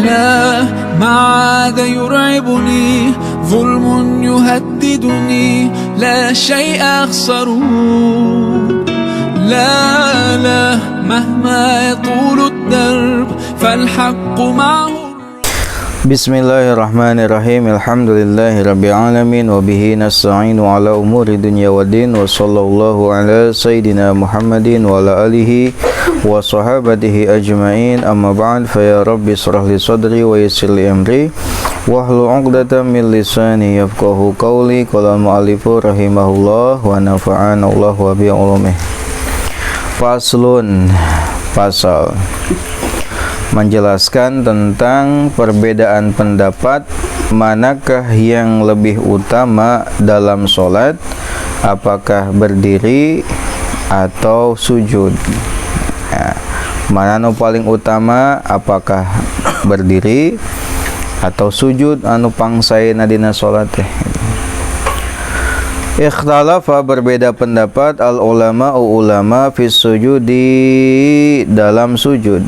لا ما عاد يرعبني ظلم يهددني لا شيء أخسره لا مهما يطول الدرب فالحق معه. Bismillahirrahmanirrahim. Alhamdulillahirabbil alamin wa bihi nasta'inu ala umuri dunya waddin wa sallallahu ala sayidina Muhammadin wa ala alihi wa sahabatihi ajma'in. Amma ba'd, fa ya rabbi israh li sadri wa yassir li amri wahlul 'uqdatam min lisani yafqahu qawli. Qala al-mu'allifu rahimahullah wa nafa'ana Allah wa bi ulumih. Faslun, pasal menjelaskan tentang perbedaan pendapat manakah yang lebih utama dalam sholat, apakah berdiri atau sujud. Mana anu paling utama, apakah berdiri atau sujud anu pangsaena dina sholat teh. Ikhtalafa, berbeda pendapat, al ulama fi sujudi, dalam sujud.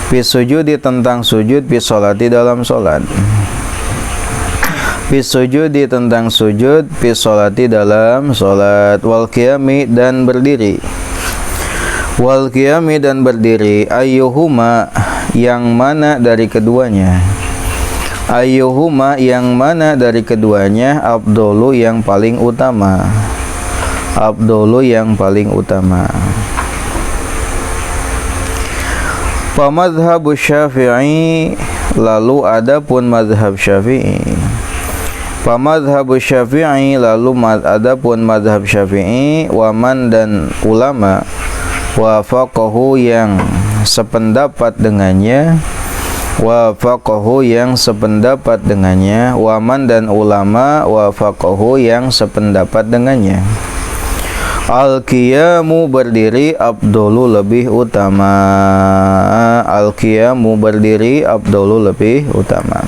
Fi sujudi, tentang sujud, fi sholati, dalam sholat. Fi sujudi, tentang sujud, fi sholati, dalam sholat. Wal qiyami, dan berdiri. Wal qiyami, dan berdiri. Ayyuhuma, yang mana dari keduanya. Ayyuhuma, yang mana dari keduanya. Afdolu, yang paling utama. Afdolu, yang paling utama. Pamadhabu Syafi'i, lalu adapun madhab Syafi'i. Pamadhabu Syafi'i, lalu adapun madhab Syafi'i. Waman, dan ulama. Wafaqahu, yang sependapat dengannya. Wafaqahu, yang sependapat dengannya. Waman, dan ulama. Wafaqahu, yang sependapat dengannya. Al-qiyamu, berdiri, afdolu, lebih utama. Al-qiyamu, berdiri, afdolu, lebih utama.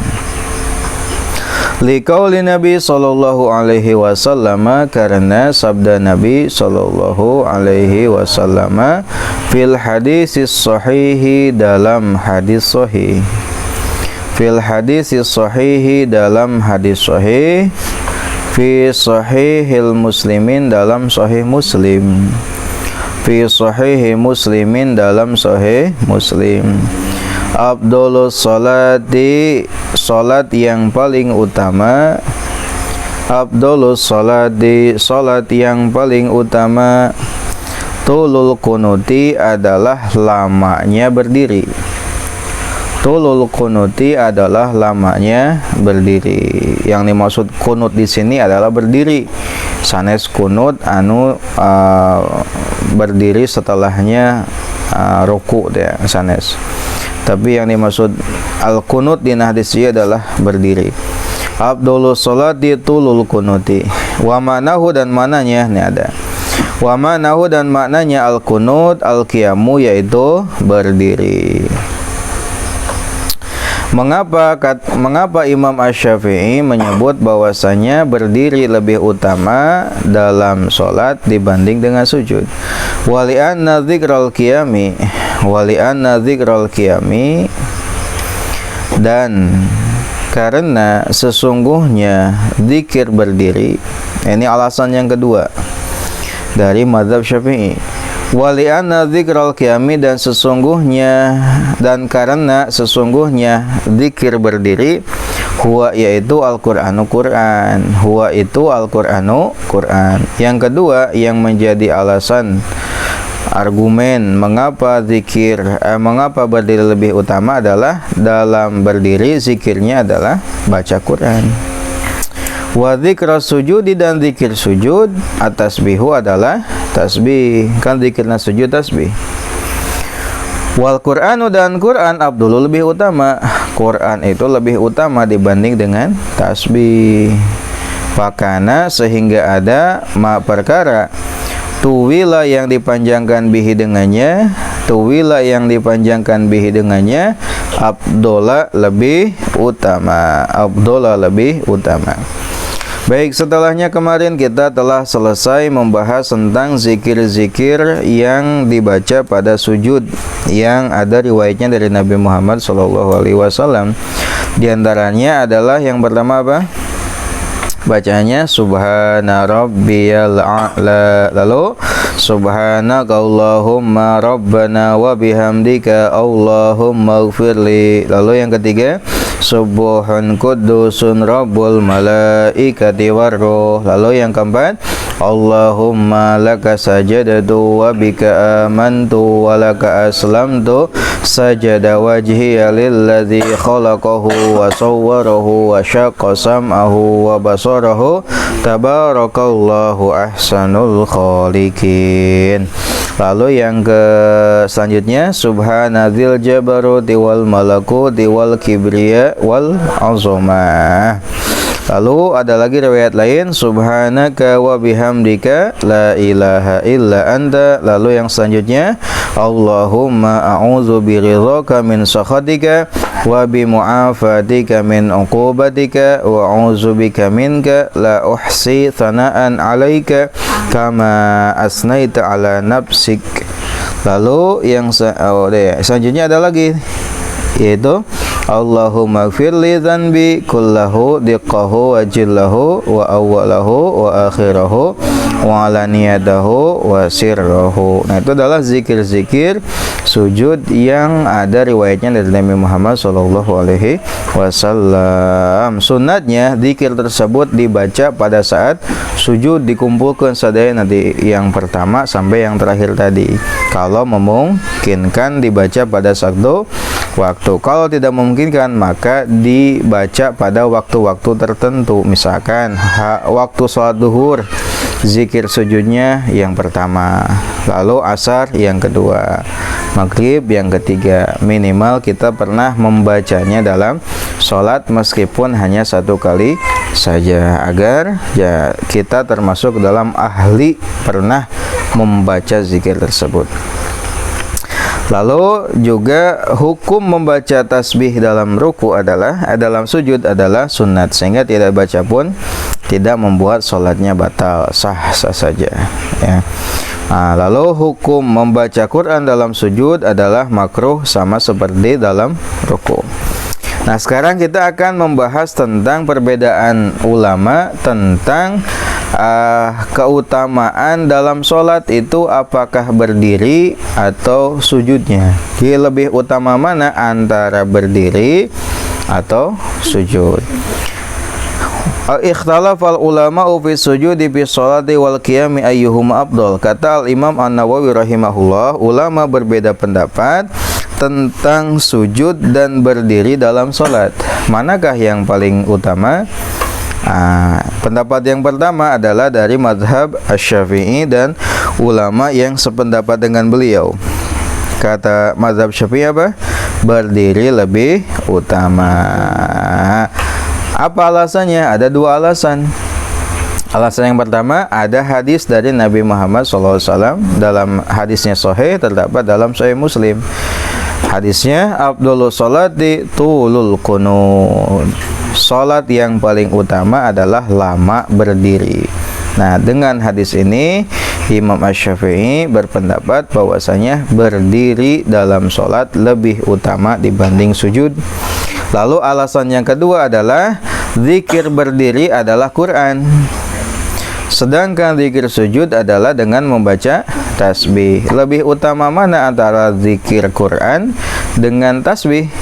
Liqauli Nabi sallallahu alaihi wasallam, karena sabda Nabi sallallahu alaihi wasallam, fil hadisis sahihi, dalam hadis sahih. Fil hadisis sahihi, dalam hadis sahih. Fi sahihil muslimin, dalam sahih muslim. Fi sahihi muslimin, dalam sahih muslim. Afdolus salati, salat yang paling utama. Afdolus salati, salat yang paling utama. Tulul kunuti, adalah lamanya berdiri. Tulul kunuti, adalah lamanya berdiri. Yang dimaksud kunut di sini adalah berdiri. Sanes kunut anu berdiri setelahnya ruku deh sanes. Tapi yang dimaksud al kunut di hadis ini adalah berdiri. Afdolus sholati tulul kunuti. Wa manahu, dan mananya ini ada. Wa manahu, dan maknanya al kunut al qiyamu, yaitu berdiri. Mengapa Imam Asy-Syafi'i menyebut bahwasanya berdiri lebih utama dalam sholat dibanding dengan sujud? Wali'anna dzikral qiyami, wali'anna dzikral qiyami, dan karena sesungguhnya zikir berdiri. Ini alasan yang kedua dari mazhab Syafi'i. Wali'anna dzikral qiyami, dan sesungguhnya, dan karena sesungguhnya zikir berdiri, huwa, yaitu Al-Qur'anu Qur'an. Huwa, itu Al-Qur'anu Qur'an. Yang kedua yang menjadi alasan argumen mengapa mengapa berdiri lebih utama adalah dalam berdiri zikirnya adalah baca Quran. Wa dzikra sujudi, dan zikir sujud, at-tasbihu, adalah tasbih. Kan zikirna sujud tasbih. Wal Qur'anu, dan Quran, afdulu, lebih utama. Quran itu lebih utama dibanding dengan tasbih. Fakana, sehingga ada ma perkara tuwila, yang dipanjangkan bihi dengannya. Tuwila, yang dipanjangkan bihi dengannya. Afdola, lebih utama. Afdola, lebih utama. Baik, setelahnya kemarin kita telah selesai membahas tentang zikir-zikir yang dibaca pada sujud yang ada riwayatnya dari Nabi Muhammad SAW. Di antaranya adalah yang pertama apa? Bacanya subhana rabbiyal a'la, lalu subhanaka Allahumma rabbana wa bihamdika Allahumma ighfirli, lalu yang ketiga Subhan Qudusun Rabbul Malaikati Warruh, lalu yang keempat Allahumma laka sajadatu wa bika amantu wa laka aslamtu sajada wajhiya lilladzi khalaqahu wa sawwarahu wa syaqqa sam'ahu wa basarahu tabarakallahu ahsanul khaliqin. Lalu yang selanjutnya subhanadzil jabaruti wal malakuti wal kibriya wal azamah. Lalu ada lagi riwayat lain subhanaka wa bihamdika la ilaha illa anta. Lalu yang selanjutnya Allahumma a'udzu biridhaka min sakhatika wa bi mu'afatika min uqubatika wa a'udzu bika minka la uhsi thana'an 'alaika kama asnaita 'ala nafsik. Lalu yang selanjutnya ada lagi, yaitu Allahumma gfirli dhanbi kullahu diqqahu wa jillahu wa awwalahu wa akhirahu wa alaniyatahu wa sirrahu. Nah, itu adalah zikir-zikir sujud yang ada riwayatnya dari Nabi Muhammad SAW. Sunatnya zikir tersebut dibaca pada saat sujud, dikumpulkan sadaya nanti yang pertama sampai yang terakhir tadi. Kalau memungkinkan dibaca pada satu waktu. Kalau tidak memungkinkan maka dibaca pada waktu-waktu tertentu. Misalkan waktu sholat duhur, zikir sujudnya yang pertama, lalu asar yang kedua, maghrib yang ketiga. Minimal kita pernah membacanya dalam sholat meskipun hanya satu kali saja, agar ya kita termasuk dalam ahli pernah membaca zikir tersebut. Lalu juga hukum membaca tasbih dalam ruku adalah dalam sujud adalah sunat, sehingga tidak baca pun tidak membuat sholatnya batal, sah-sah saja ya. Nah, lalu hukum membaca Quran dalam sujud adalah makruh sama seperti dalam ruku. Nah, sekarang kita akan membahas tentang perbedaan ulama tentang keutamaan dalam sholat itu apakah berdiri atau sujudnya. Jadi lebih utama mana antara berdiri atau sujud? Ikhtalafal ulama fi sujudi fi sholati wal qiyami ayyuhuma afdal. Kata Al-Imam An-Nawawi rahimahullah, ulama berbeda pendapat tentang sujud dan berdiri dalam sholat. Manakah yang paling utama? Pendapat yang pertama adalah dari mazhab Asy-Syafi'i dan ulama yang sependapat dengan beliau. Kata mazhab Syafi'i apa? Berdiri lebih utama. Apa alasannya? Ada dua alasan. Alasan yang pertama, ada hadis dari Nabi Muhammad SAW. Dalam hadisnya sahih, terdapat dalam Sahih Muslim. Hadisnya, Abdullah sholati tulul qunut. Salat yang paling utama adalah lama berdiri. Nah, dengan hadis ini Imam Asy-Syafi'i berpendapat bahwasanya berdiri dalam salat lebih utama dibanding sujud. Lalu alasan yang kedua adalah zikir berdiri adalah Quran, sedangkan zikir sujud adalah dengan membaca tasbih. Lebih utama mana antara zikir Quran dengan tasbih?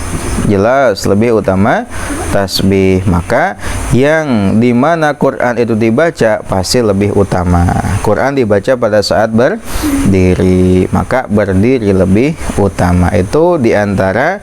Jelas lebih utama tasbih. Maka yang dimana Quran itu dibaca pasti lebih utama. Quran dibaca pada saat berdiri, maka berdiri lebih utama. Itu diantara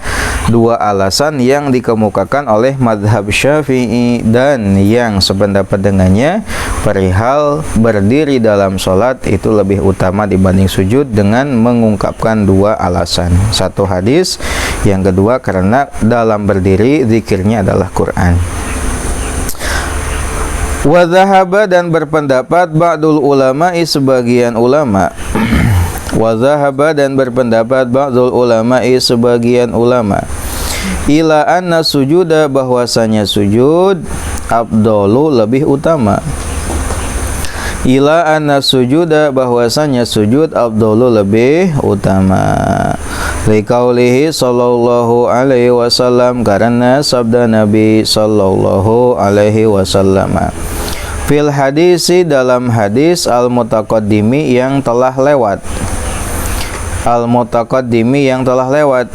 dua alasan yang dikemukakan oleh mazhab Syafi'i dan yang sependapat dengannya perihal berdiri dalam sholat itu lebih utama dibanding sujud dengan mengungkapkan dua alasan. Satu hadis, yang kedua karena dalam berdiri zikirnya adalah Quran. Wa dhahaba, dan berpendapat ba'dul ulama'i, sebagian ulama. Wa dhahaba, dan berpendapat ba'dul ulama'i, sebagian ulama, ila anna sujuda, bahwasanya sujud afdalu lebih utama. Ila anna sujuda bahwasanya sujud afdalu lebih utama. Liqaulihi sallallahu alaihi wasallam karena sabda Nabi sallallahu alaihi wasallam. Fil hadisi dalam hadis al-mutaqaddimi yang telah lewat. Al-mutaqaddimi yang telah lewat.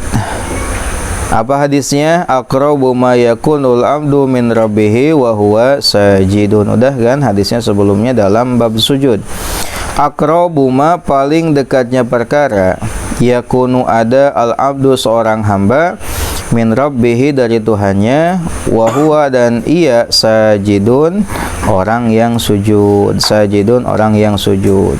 Apa hadisnya? Aqrabu ma yakunul abdu min rabbih wa huwa sajidun. Udah kan hadisnya sebelumnya dalam bab sujud. Aqrabu ma paling dekatnya perkara yakunu ada al abdu seorang hamba min rabbih dari Tuhannya wa huwa dan ia sajidun orang yang sujud. Sajidun orang yang sujud.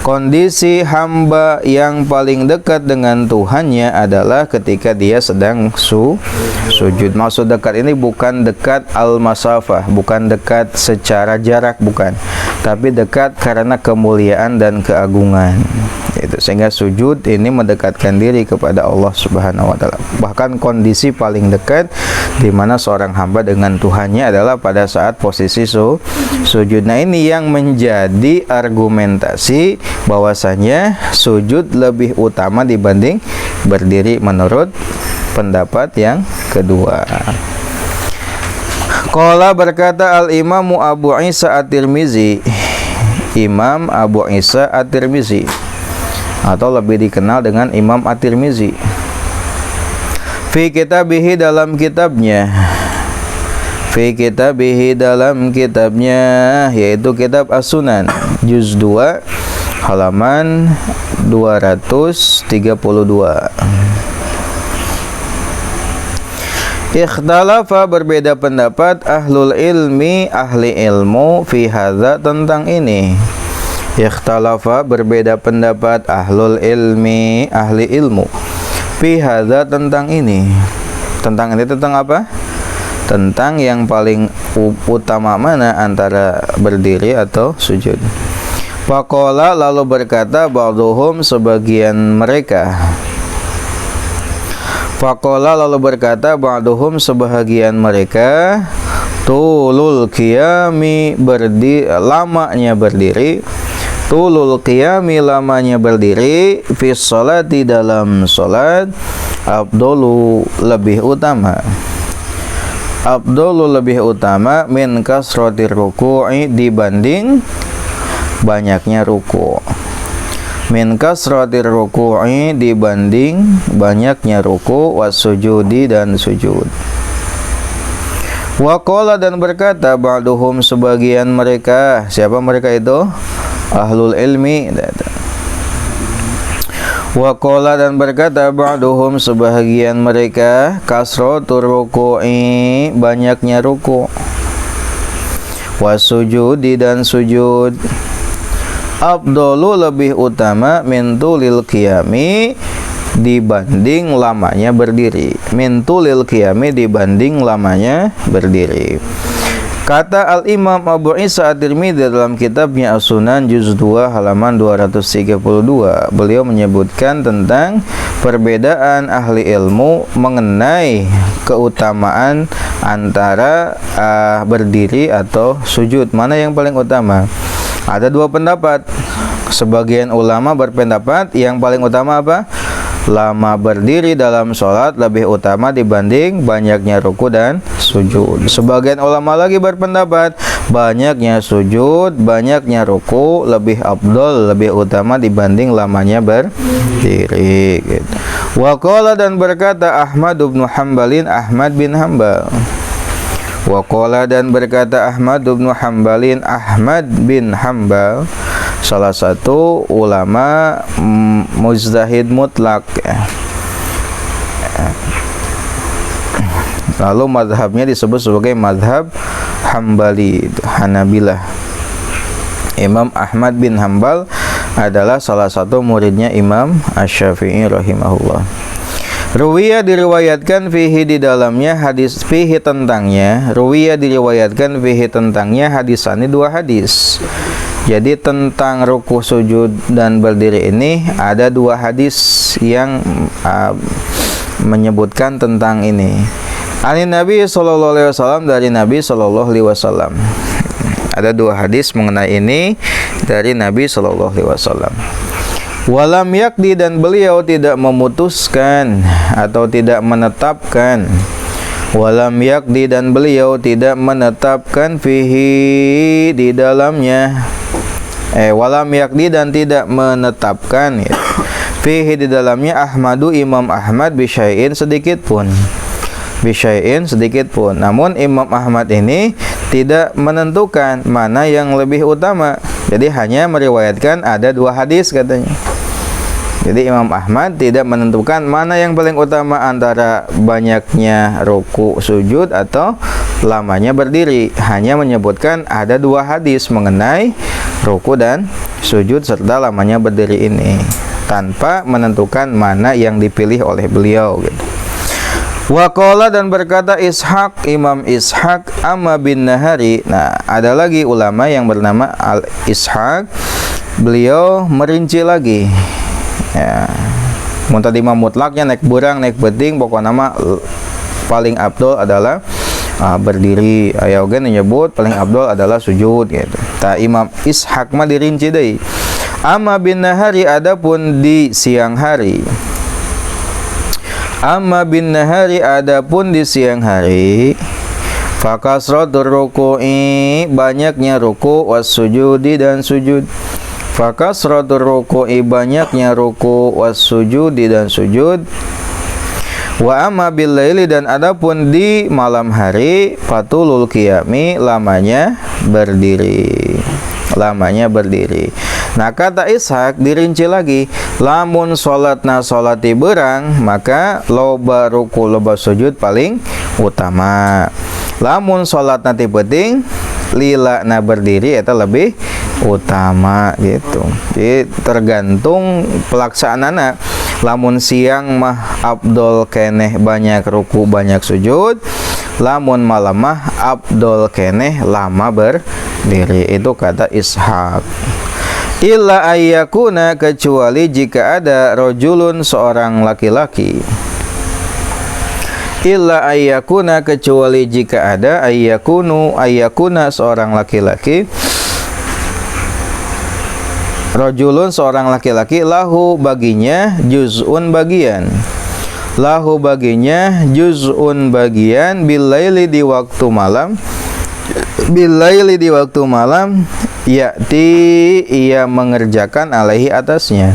Kondisi hamba yang paling dekat dengan Tuhannya adalah ketika dia sedang sujud. Maksud dekat ini bukan dekat al-masafah, bukan dekat secara jarak, bukan. Tapi dekat karena kemuliaan dan keagungan. Itu sehingga sujud ini mendekatkan diri kepada Allah Subhanahu wa taala. Bahkan kondisi paling dekat di mana seorang hamba dengan Tuhannya adalah pada saat posisi sujud. Nah, ini yang menjadi argumentasi bahwasanya sujud lebih utama dibanding berdiri menurut pendapat yang kedua. Qala berkata al-Imamu Abu Isa At-Tirmizi, Imam Abu Isa At-Tirmizi atau lebih dikenal dengan Imam At-Tirmizi. Fi kitabihi dalam kitabnya. Fi kitabihi dalam kitabnya yaitu kitab As-Sunan juz 2 halaman 232. Ikhtalafa berbeda pendapat ahlul ilmi ahli ilmu fi hadza tentang ini. Ikhtalafa berbeda pendapat ahlul ilmi ahli ilmu fi hadza tentang ini. Tentang ini tentang apa? Tentang yang paling utama mana antara berdiri atau sujud. Faqala lalu berkata ba'dhum sebagian mereka. Faqala lalu berkata ba'dhum sebagian mereka tulul qiyami lamanya berdiri. Tulul qiyami lamanya berdiri fi sholati dalam salat afdalu lebih utama. Afdalu lebih utama min kasratir ruku'i dibanding banyaknya ruku'. Min kasratir ruku'i dibanding banyaknya ruku' wasujudi dan sujud. Wa qala dan berkata ba'duhum sebagian mereka. Siapa mereka itu? Ahlul ilmi. Wa qala dan berkata ba'duhum sebahagian mereka kasratur ruku'i banyaknya ruku' wasujudi dan sujud afdalu lebih utama min tulil qiyami dibanding lamanya berdiri. Min tulil qiyami dibanding lamanya berdiri. Kata Al-Imam Abu Isa At-Tirmidzi dalam kitabnya As-Sunan juz 2 halaman 232, beliau menyebutkan tentang perbedaan ahli ilmu mengenai keutamaan antara berdiri atau sujud. Mana yang paling utama? Ada dua pendapat. Sebagian ulama berpendapat yang paling utama apa? Lama berdiri dalam sholat lebih utama dibanding banyaknya ruku dan sujud. Sebagian ulama lagi berpendapat banyaknya sujud, banyaknya ruku lebih afdol, lebih utama dibanding lamanya berdiri gitu. Wa qala dan berkata Ahmad bin Hambalin, Ahmad bin Hambal. Wa qala dan berkata Ahmad bin Hambalin, Ahmad bin Hambal, salah satu ulama mujtahid mutlak. Lalu mazhabnya disebut sebagai mazhab Hambali, Hanabilah. Imam Ahmad bin Hambal adalah salah satu muridnya Imam Asy-Syafi'i rahimahullah. Ruwiya diriwayatkan fihi di dalamnya hadis fihi tentangnya. Ruwiya diriwayatkan fihi tentangnya hadisani dua hadis. Jadi tentang ruku, sujud dan berdiri ini ada dua hadis yang menyebutkan tentang ini. Ani Nabi sallallahu alaihi wasallam, dari Nabi sallallahu alaihi wasallam. Ada dua hadis mengenai ini dari Nabi sallallahu alaihi wasallam. Walam yakdi, dan beliau tidak memutuskan atau tidak menetapkan. Walam yakdi, dan beliau tidak menetapkan fihi, di dalamnya. Walam yakdi, dan tidak menetapkan ya. Fihi, di dalamnya, Ahmadu, Imam Ahmad, bisyai'in, sedikit pun. Bisyai'in, sedikit pun. Namun Imam Ahmad ini tidak menentukan mana yang lebih utama. Jadi hanya meriwayatkan ada dua hadis katanya. Jadi Imam Ahmad tidak menentukan mana yang paling utama antara banyaknya ruku sujud atau lamanya berdiri. Hanya menyebutkan ada dua hadis mengenai ruku dan sujud serta lamanya berdiri ini, tanpa menentukan mana yang dipilih oleh beliau gitu. Waqala, dan berkata Ishaq, Imam Ishaq, Amma bin Nahari. Nah, ada lagi ulama yang bernama Al-Ishaq. Beliau merinci lagi. Ya, muntadi mah mutlaknya naik burang, naik beting, pokoknya nama paling abdul adalah berdiri. Aya oge nyebut paling abdul adalah sujud gitu. Ta Imam Ishaq mah dirinci deui. Amma bin Nahari, adapun di siang hari. Amma bin Nahari, adapun di siang hari. Fakasratur ruku'i, banyaknya ruku, was-sujudi, dan sujud. Fakasratur ruku'i, banyaknya ruku, was-sujudi, dan sujud. Wa amma bil laili, dan adapun di malam hari. Fatulul qiyami, lamanya berdiri. Lamanya berdiri. Nah, kata Ishaq dirinci lagi. Lamun sholatna sholati berang, maka loba ruku loba sujud paling utama. Lamun sholatna ti penting, lila na berdiri eta lebih utama gitu. Jadi tergantung pelaksanaanna. Lamun siang mah abdol keneh banyak ruku banyak sujud. Lamun malam mah abdol keneh lama berdiri. Itu kata Ishaq. Illa ayyakuna, kecuali jika ada rojulun, seorang laki-laki. Illa ayyakuna, kecuali jika ada ayyakuna seorang laki-laki. Rojulun, seorang laki-laki, lahu baginya juz'un bagian. Lahu baginya juz'un bagian, billaili di waktu malam. Billaili di waktu malam. Ya'ti, ia mengerjakan alaihi atasnya.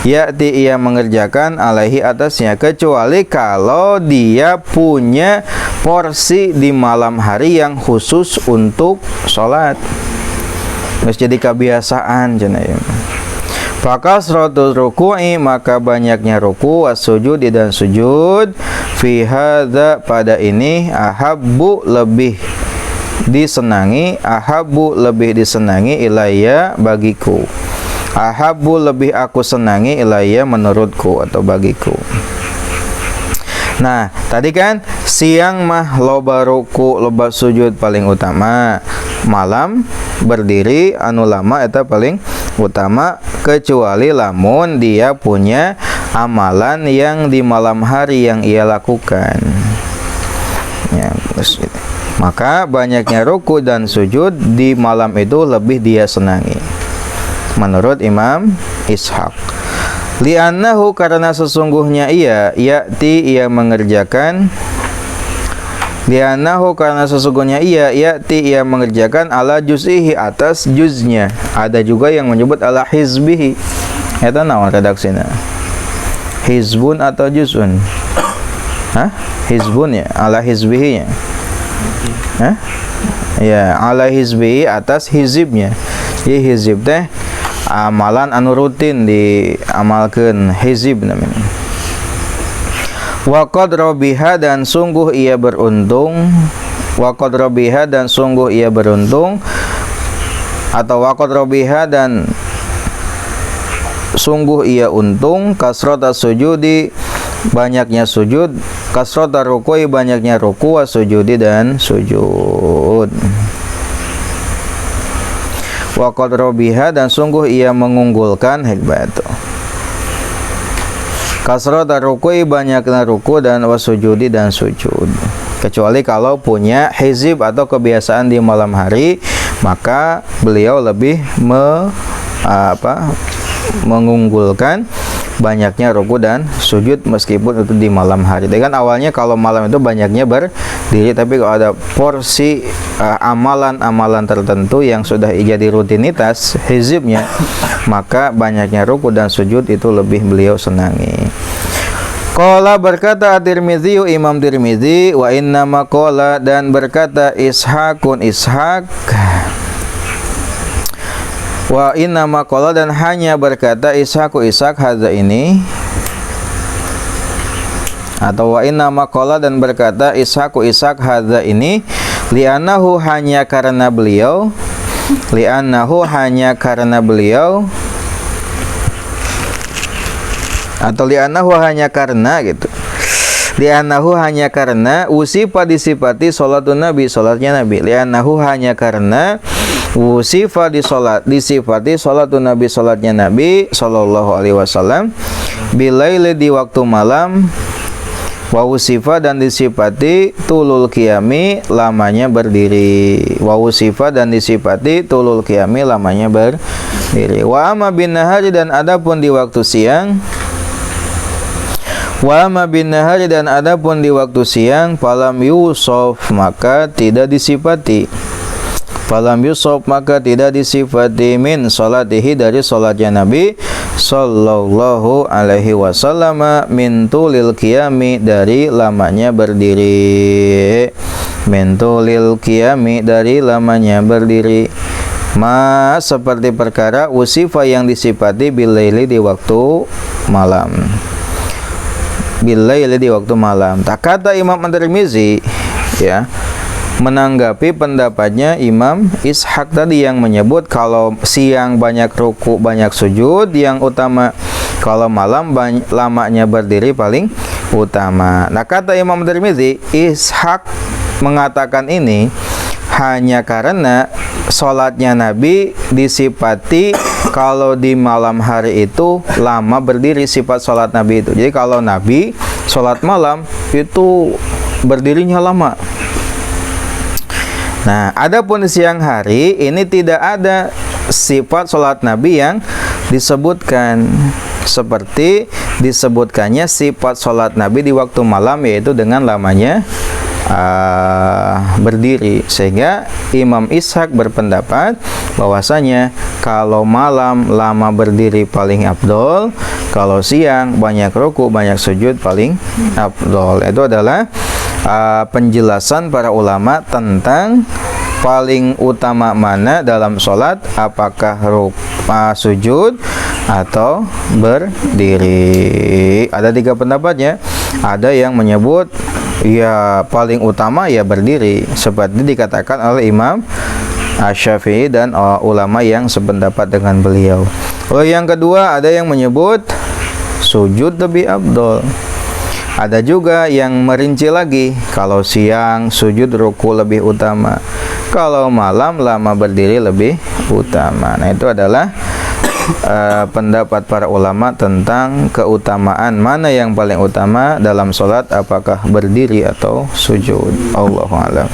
Ya'ti, ia mengerjakan alaihi atasnya, kecuali kalau dia punya porsi di malam hari yang khusus untuk sholat. Terus jadi kebiasaan cenah. Fakasratul ruku'i, maka banyaknya ruku, was-sujudi, dan sujud. Fi hadza, pada ini, ahabbu, lebih disenangi, ahabbu, lebih disenangi, ilayya, bagiku. Ahabbu, lebih aku senangi, ilayya, menurutku atau bagiku. Nah, tadi kan siang mah loba ruku, loba sujud paling utama. Malam berdiri anu lama eta paling utama, kecuali lamun dia punya amalan yang di malam hari yang ia lakukan. Ya, terus gitu. Maka banyaknya ruku dan sujud di malam itu lebih dia senangi, menurut Imam Ishaq. Li'annahu, karena sesungguhnya ia, ya'ti, ia mengerjakan. Li'annahu, karena sesungguhnya ia, ya'ti, ia mengerjakan ala juz'ihi, atas juznya. Ada juga yang menyebut ala hizbihi. Eta naon redaksina? Hizbun atau juz'un? Hah? Hizbun ya, ala hizbihi nya. Hah? Ya, ala hizbi, atas hizibnya. Jadi hizib teh amalan anu rutin diamalkeun, hizib namanya. Wa qad rabiha, dan sungguh ia beruntung. Wa qad rabiha, dan sungguh ia beruntung. Atau wa qad rabiha, dan sungguh ia untung. Kasrata sujudi, banyaknya sujud. Kasrata rukui, banyaknya ruku, sujudi, dan sujud. Wa qad rabiha, dan sungguh ia mengunggulkan, hebat. Kasrata rukui, banyaknya ruku, dan wasujudi, dan sujud. Kecuali kalau punya hizib atau kebiasaan di malam hari, maka beliau lebih mengunggulkan banyaknya ruku dan sujud meskipun itu di malam hari. Dengan awalnya kalau malam itu banyaknya berdiri, tapi kalau ada porsi amalan-amalan tertentu yang sudah jadi rutinitas hizibnya, maka banyaknya ruku dan sujud itu lebih beliau senangi. Qala berkata At-Tirmidzi, Imam Tirmidzi, wa inna ma qala, dan berkata Ishaqun Ishaq, wa inna ma qala, dan hanya berkata Ishaqu Ishaq hadza ini, atau wa inna ma qala, dan berkata Ishaqu Ishaq hadza ini, li'annahu, hanya karena beliau, li'annahu, hanya karena beliau, atau li'annahu, hanya karena gitu, li'annahu, hanya karena usifa, disifati salatun nabi, salatnya nabi, li'annahu, hanya karena usifa, disifati salatun nabi, salatnya nabi sallallahu alaihi wasallam, bilaili, di waktu malam, wa usifa, dan disifati tulul qiyami, lamanya berdiri, wa usifa, dan disifati tulul qiyami, lamanya berdiri, wa amma bin nahari, dan adapun di waktu siang, wa ma bin nahari, dan adapun di waktu siang, falam yusaf, maka tidak disifati, falam yusaf, maka tidak disifati, min salatihi, dari salatnya Nabi sallallahu alaihi wasallam, min tulil qiyami, dari lamanya berdiri, min tulil qiyami, dari lamanya berdiri, ma, seperti perkara usifa, yang disifati, bilaili, di waktu malam, bilaili, di waktu malam. Tak kata Imam At-Tirmidzi, ya, menanggapi pendapatnya Imam Ishaq tadi yang menyebut kalau siang banyak ruku, banyak sujud yang utama, kalau malam lamanya berdiri paling utama. Nah, kata Imam Tirmidzi, Ishaq mengatakan ini hanya karena sholatnya Nabi disifati kalau di malam hari itu lama berdiri, sifat sholat Nabi itu. Jadi kalau Nabi sholat malam itu berdirinya lama. Nah, adapun siang hari ini tidak ada sifat sholat Nabi yang disebutkan, seperti disebutkannya sifat sholat Nabi di waktu malam, yaitu dengan lamanya berdiri. Sehingga Imam Ishaq berpendapat bahwasanya kalau malam lama berdiri paling afdol, kalau siang banyak ruku, banyak sujud paling afdol. Itu adalah penjelasan para ulama tentang paling utama mana dalam sholat, apakah sujud atau berdiri. Ada 3 pendapatnya. Ada yang menyebut ya paling utama ya berdiri, seperti dikatakan oleh Imam Asy-Syafi'i dan ulama yang sependapat dengan beliau. Yang kedua, ada yang menyebut sujud lebih afdol. Ada juga yang merinci lagi, kalau siang sujud ruku lebih utama, kalau malam lama berdiri lebih utama. Nah, itu adalah pendapat para ulama tentang keutamaan mana yang paling utama dalam sholat, apakah berdiri atau sujud. Allahu a'lam.